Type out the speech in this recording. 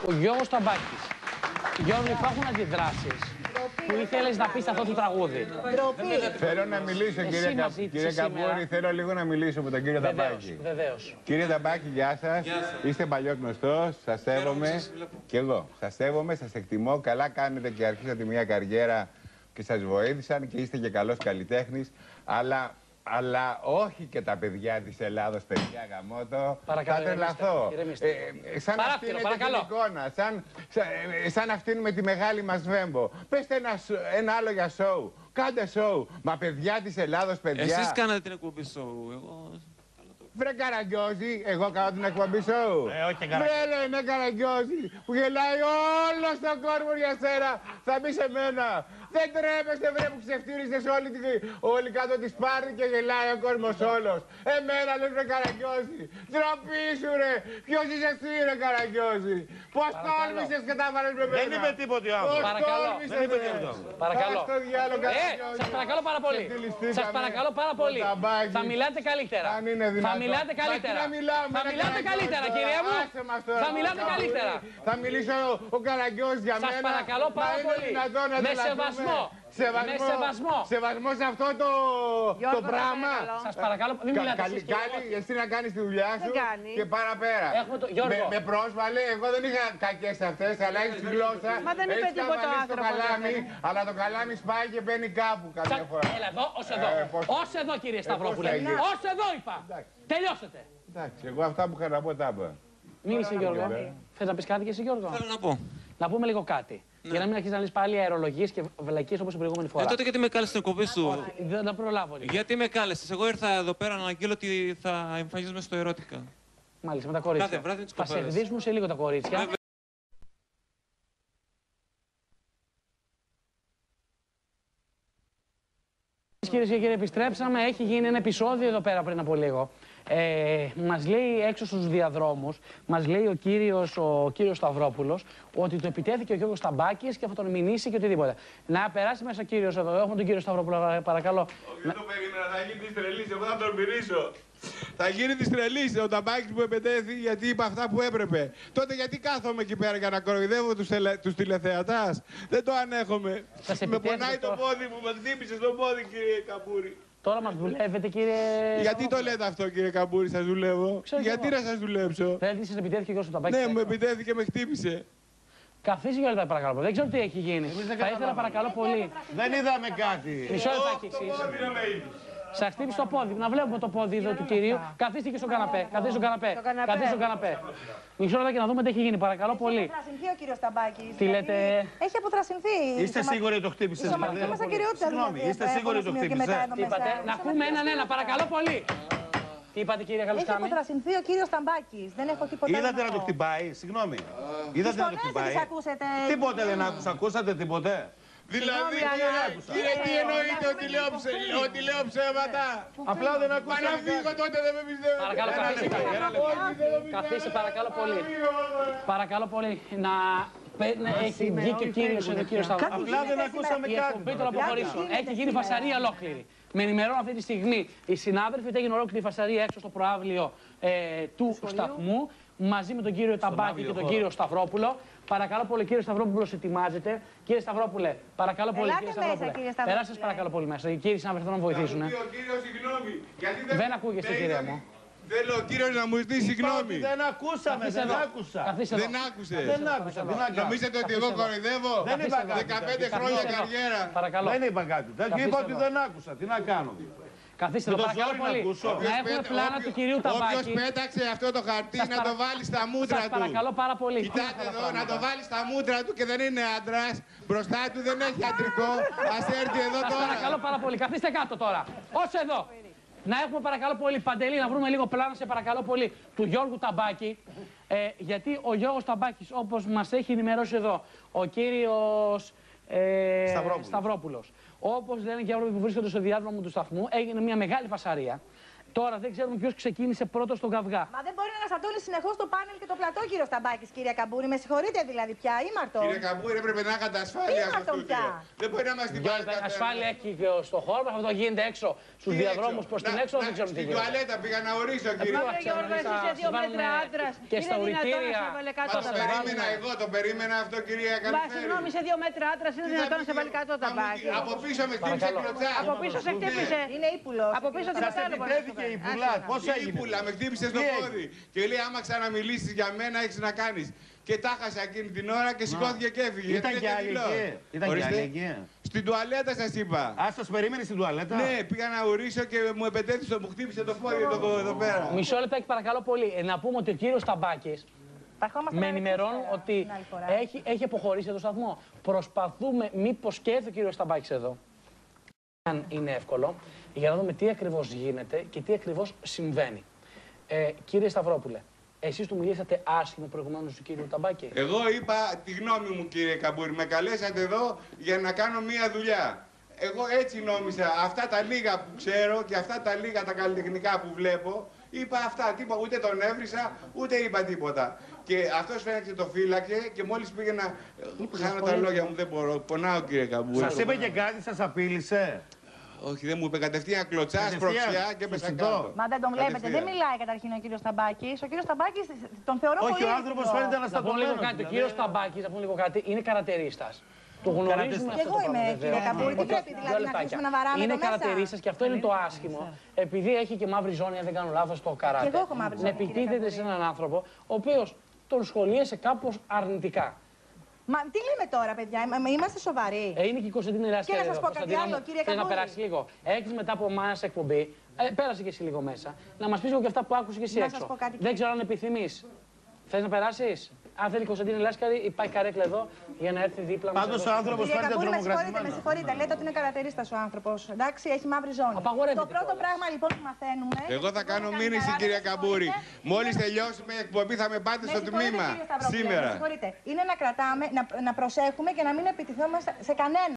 Ο Γιώργος Ταμπάκης. Γιώργο, υπάρχουν αντιδράσεις που ήθελες να πεις αυτό το τραγούδι. Θέλω να μιλήσω, κύριε Καμπούρη, θέλω λίγο να μιλήσω με τον κύριο Ταμπάκη. Βεβαίως. Κύριε Ταμπάκη, γεια σας. Είστε παλιό γνωστός, σας σέβομαι. Κι εγώ. Σας σέβομαι, σας εκτιμώ. Καλά κάνετε και αρχίσατε μια καριέρα και σας βοήθησαν και είστε και καλός καλλιτέχνης. Αλλά όχι και τα παιδιά της Ελλάδος, παιδιά γαμώτο. Θα τρελαθώ. Σαν αυτή είναι την εικόνα, σαν αυτήν με τη μεγάλη μας Βέμπο. Πεςτε ένα άλλο για σοου. Κάντε σοου. Μα παιδιά της Ελλάδος, παιδιά. Εσείς κάνατε την εκπομπή σοου. Βρε Καραγκιόζη, εγώ κάνω την εκπομπή σοου. Βρε είναι Καραγκιόζη που γελάει όλο τον κόσμο για σένα. Θα μπει σε μένα. Δεν τρέπεστε βρε που ξεφτύρισες όλοι κάτω τη Σπάρτη και γελάει ο κόσμος όλος. Εμένα λες βρε Καραγκιόζη. Ντροπή σου ρε. Ποιος είσαι εσύ ρε Καραγκιόζη. Πώς τόλμησες και τα βάλες με μένα. Δεν είπε τίποτε ο άνθρωπος. Πώς τόλμησες ρε. Παρακαλώ. Σας παρακαλώ πάρα πολύ. Σας παρακαλώ πάρα πολύ. Θα μιλάτε καλύτερα. Θα μιλάτε καλύτερα. Θα μιλάτε καλύτερα, κυρία μου. Θα μιλάτε καλύτερα. Θα μιλήσω ο Καραγκιόζης για μένα. Σας παρακαλώ πάρα πολύ. Με σεβασμό. Με σεβασμό. Σεβασμό σε αυτό το πράγμα. Σας παρακαλώ, μην μιλάτε εσείς. Εσύ να κάνεις τη δουλειά σου και παραπέρα. Με πρόσβαλε, εγώ δεν είχα κακές αυτές, αλλά έχεις τη γλώσσα. Μα δεν είπε τίποτα ο άνθρωπος. Αλλά το καλάμι σπάει και μπαίνει κάπου καμιά φορά. Έλα εδώ, ως εδώ. Ως εδώ κύριε Σταυρόπουλε. Ως εδώ είπα. Τελειώσετε. Εντάξει, εγώ αυτά που είχα να πω τα είπα. Μίλησε Γιώργο. Θες να πεις κάτι και εσύ Γιώργο? Θέλω να πω. Να πούμε λίγο κάτι. Για να μην αρχίσει να λες πάλι αερολογίες και βλακίες όπως την προηγούμενη φορά. Τότε γιατί με κάλεσες στην εκπομπή σου. Δεν τα προλάβω. Γιατί με κάλεσες. Εγώ ήρθα εδώ πέρα να αναγγείλω ότι θα εμφανίζομαι στο ερώτηκα. Μάλιστα, με τα κορίτσια. Κάθε βράδυ τις θα σε κοπέλες. εκδίσουν σε λίγο τα κορίτσια. Κυρίες και κύριοι, επιστρέψαμε. Έχει γίνει ένα επεισόδιο εδώ πέρα πριν από λίγο. Μας λέει έξω στους διαδρόμους, μας λέει ο κύριος Σταυρόπουλος ότι το επιτέθηκε ο Γιώργος Ταμπάκης και θα τον μηνύσει και οτιδήποτε. Να περάσει μέσα ο κύριος εδώ. Έχουμε τον κύριο Σταυρόπουλο, παρακαλώ. Όχι, δεν το περίμενα, θα γίνει της τρελής, εγώ θα τον μυρίσω. Θα γίνει της τρελής ο Ταμπάκης που επετέθη γιατί είπε αυτά που έπρεπε. Τότε γιατί κάθομαι εκεί πέρα για να κοροϊδεύω τους τηλεθεατάς. Δεν το ανέχομαι. Με πονάει το πόδι μου, με χτύπησε στο πόδι κύριε Καμπούρη. Τώρα μας δουλεύετε, κύριε. Γιατί το λέτε αυτό, κύριε Καμπούρη, σας δουλεύω? Γιατί να σας δουλέψω? Δεν σας επιτέθηκε ο Γιώργος Ταμπάκης? Ναι, μου επιτέθηκε και με χτύπησε. Καθίστε Γιώργο, παρακαλώ. Δεν ξέρω τι έχει γίνει. Θα ήθελα παρακαλώ πολύ. Δεν είδαμε κάτι. Μισό λεπτάκι εσείς. Σας χτύπησε το πόδι. Να βλέπουμε το πόδι εδώ του κυρίου. Καθίστε και στον καναπέ. Καθίστε στον καναπέ. Καθίστε στον καναπέ. Μισό λεπτάκι να δούμε τι έχει γίνει. Παρακαλώ πολύ. Έχει αποθρασινθεί ο κύριος Ταμπάκης. Τι λέτε? Έχει αποθρασινθεί. Είστε σίγουροι ότι το χτύπησε? Συγγνώμη, είστε σίγουροι ότι το χτύπησε? Τι είπατε? Να ακούμε έναν, παρακαλώ πολύ. Τι είπατε κύριε Καλουσκάμη? Έχει αποθρασινθεί ο κύριος Ταμπάκης. Δεν έχω τίποτα. Είδατε να το χτυπάει? Συγγνώμη. Είδατε να το χτυπάει? Τίποτε δεν άκουσα. Ακούσατε τίποτε? Δηλαδή, κύριε, τι εννοείτε ότι λέω ψέματα? Απλά δεν ακούσα. Μα να φύγω τότε, δεν με πιστεύετε. Παρακαλώ, καθίστε παρακαλώ πολύ. Παρακαλώ πολύ να έχει βγει και ο κύριος εδώ, κύριος Σταυρόπουλος. Απλά δεν ακούσαμε κάτι. Η εκπομπή των αποχωρήσεων. Έχει γίνει φασαρία ολόκληρη. Με ενημερώνω αυτή τη στιγμή οι συνάδελφοι ότι έγινε ολόκληρη φασαρία έξω στο προαύλιο του σταθμού μαζί με τον κύριο Ταμπάκη και τον κύριο Σταυρόπουλο. Παρακαλώ πολύ, κύριε Σταυρόπουλο, ετοιμάζετε. Κύριε Σταυρόπουλε, παρακαλώ πολύ. Κύριε Σταυρόπουλε, περάστε παρακαλώ πολύ μέσα. Οι κύριοι συνάδελφοι θέλουν να βοηθήσουν. Δεν ακούγεστε, κύριε μου. Θέλω ο κύριος να μου ζητήσει συγγνώμη. Δεν ακούσαμε, δεν άκουσα. Δεν άκουσε. Δεν άκουσα. Νομίζετε ότι εγώ κοροϊδεύω? Δεν είπα κάτι. 15 χρόνια καριέρα. Παρακαλώ. Δεν είπα κάτι. Είπα ότι δεν άκουσα. Τι να κάνω? Καθίστε εδώ, παρακαλώ πολύ. Να έχουμε πλάνα του κυρίου Ταμπάκη. Όποιος πέταξε αυτό το χαρτί να το βάλει στα μούτρα του. Σας παρακαλώ πάρα πολύ. Κοιτάτε εδώ, να το βάλει στα μούτρα του και δεν είναι άντρας. Μπροστά του δεν έχει αντρικό. Ας έρθει εδώ τώρα. Παρακαλώ πάρα πολύ. Καθίστε κάτω τώρα. Ως εδώ. Να έχουμε παρακαλώ πολύ, Παντελή, να βρούμε λίγο πλάνο, σε παρακαλώ πολύ, του Γιώργου Ταμπάκη. Γιατί ο Γιώργος Ταμπάκης, όπως μας έχει ενημερώσει εδώ ο κύριος Σταυρόπουλος, όπως λένε και οι άνθρωποι που βρίσκονται στο διάδρομο του σταθμού, έγινε μια μεγάλη φασαρία. Τώρα δεν ξέρουμε ποιος ξεκίνησε πρώτος στον καυγά. Μα δεν μπορεί να αναστατώνει συνεχώς το πάνελ και το πλατό, κύριο Σταμπάκης, κύριε Καμπούρη. Με συγχωρείτε δηλαδή πια, ήμαρτο. Κύριε Καμπούρη, έπρεπε να είχατε ασφάλεια στο στούντιο. Δεν μπορεί να μας την πάρει. Ασφάλεια έχει και στο χώρο, αυτό γίνεται έξω στους διαδρόμους προς την έξω, δεν ξέρουμε τι γίνεται. Στην τουαλέτα πήγα να ορίσω, κύριε. Μαύρο Γιώργο, εσύ είσαι 2 μέτρα άντρας. Και στα ουρητήρια. Το περίμενα αυτό, κυρία Καλυφέρη. Μα συγγνώμη, είσαι 2 μέτρα άντρας, είναι δυνατόν να σε βάλει κάτω τα μπάκια. Από πίσω με χτύπησε κλωτσά. Από πίσω σε χτύπησε. Είναι ύπουλος. Από πίσω τίποτα άλλο. Επιτέθηκε η πουλά. Πώς έγινε? Ύπουλα, με χτύπησε στο πόδι. Και λέει, άμα ξαναμιλήσεις για μένα, έχεις να κάνεις. Και τα χάσα εκείνη την ώρα και σηκώθηκε και έφυγε. Ήταν και άλλη εκεί. Ήταν και άλλη εκεί. Στην τουαλέτα σας είπα. Α, σας περίμενε στην τουαλέτα. Ναι, πήγα να ορίσω και μου επετέθησε, μου χτύπησε το πόδι εδώ πέρα. Μισό λεπτάκι παρακαλώ πολύ. Να πούμε ότι ο κύριος Σταμπάκης με ενημερώνουν ότι έχει αποχωρήσει από το σταθμό. Προσπαθούμε μήπως και έρθει ο κύριος Σταμπάκης εδώ. Αν είναι εύκολο, για να δούμε τι ακριβώς γίνεται και τι ακριβώς συμβαίνει. Κύριε Σταυρόπουλε, εσείς του μιλήσατε άσχημα προηγουμένως του κύριου Σταμπάκη? Εγώ είπα τη γνώμη μου, κύριε Καμπούρη. Με καλέσατε εδώ για να κάνω μία δουλειά. Εγώ έτσι νόμιζα. Αυτά τα λίγα που ξέρω και αυτά τα λίγα τα καλλιτεχνικά που βλέπω, είπα αυτά. Τίποτα, ούτε τον έβρισα, ούτε είπα τίποτα. Και αυτός φαίνεται και το φύλακε και μόλις πήγαινα. Χάνω τα λόγια μου, δεν μπορώ. Πονάω, κύριε Καμπούρη. Σας είπε και κάτι, σας απείλησε? Όχι, δεν μου είπε κατευθείαν κλωτσά, σπροξιά και μέσα κάτω. Μα δεν τον βλέπετε, δεν μιλάει καταρχήν ο κύριος Σταμπάκης. Ο κύριος Σταμπάκης τον θεωρώ πολύ. Όχι, ο άνθρωπος φαίνεται αναστατωμένος. Ο κύριος Σταμπάκης, να πούμε λίγο κάτι, είναι καρατερίστας. Το γνωρίζουμε Και εγώ είμαι, κύριε Καμπούρη. Τι πρέπει δηλαδή να αφήσουμε να βαράμε είναι εδώ μέσα? καρατερίστας και αυτό είναι το άσχημο. Επειδή έχει και μαύρη ζώνη, αν δεν κάνω λάθος, στο καράτε. Και εγώ έχω μαύρη να ζώνη, κύριε επιτίθεται σε έναν άνθρωπο, ο οποίος τον σχολίασε κάπως αρνητικά. Μα τι λέμε τώρα, παιδιά, είμαστε σοβαροί. Είναι και η Κωνσταντίνα Ελάσκαρη. Και να σας πω κάτι άλλο, κύριε Θες να Καμπούρη? περάσει λίγο. Έχεις μετά από εμάς εκπομπή, πέρασε και εσύ λίγο μέσα, να μας πεις και αυτά που άκουσες και εσύ Να έξω. σας πω κάτι. Δεν ξέρω αν επιθυμείς. Θες να περάσεις? Αν θέλει η Κωνσταντίνα Ελάσκαρη, υπάρχει καρέκλα εδώ για να έρθει δίπλα μας. Πάντως ο άνθρωπος Κύριε φαίνεται Καμπούρη, με τρομοκρατημένος. συγχωρείτε. Λέτε ότι είναι καρατερίστας ο άνθρωπος. Εντάξει, έχει μαύρη ζώνη. Απαγορεύεται Το πρώτο κιόλας. πράγμα λοιπόν που μαθαίνουμε. Εγώ θα κάνω μήνυση, κυρία Καμπούρη. Μόλις τελειώσουμε η εκπομπή, θα με πάτε στο τμήμα. Σήμερα. Είναι να κρατάμε, να προσέχουμε και να μην επιτιθόμαστε σε κανένα.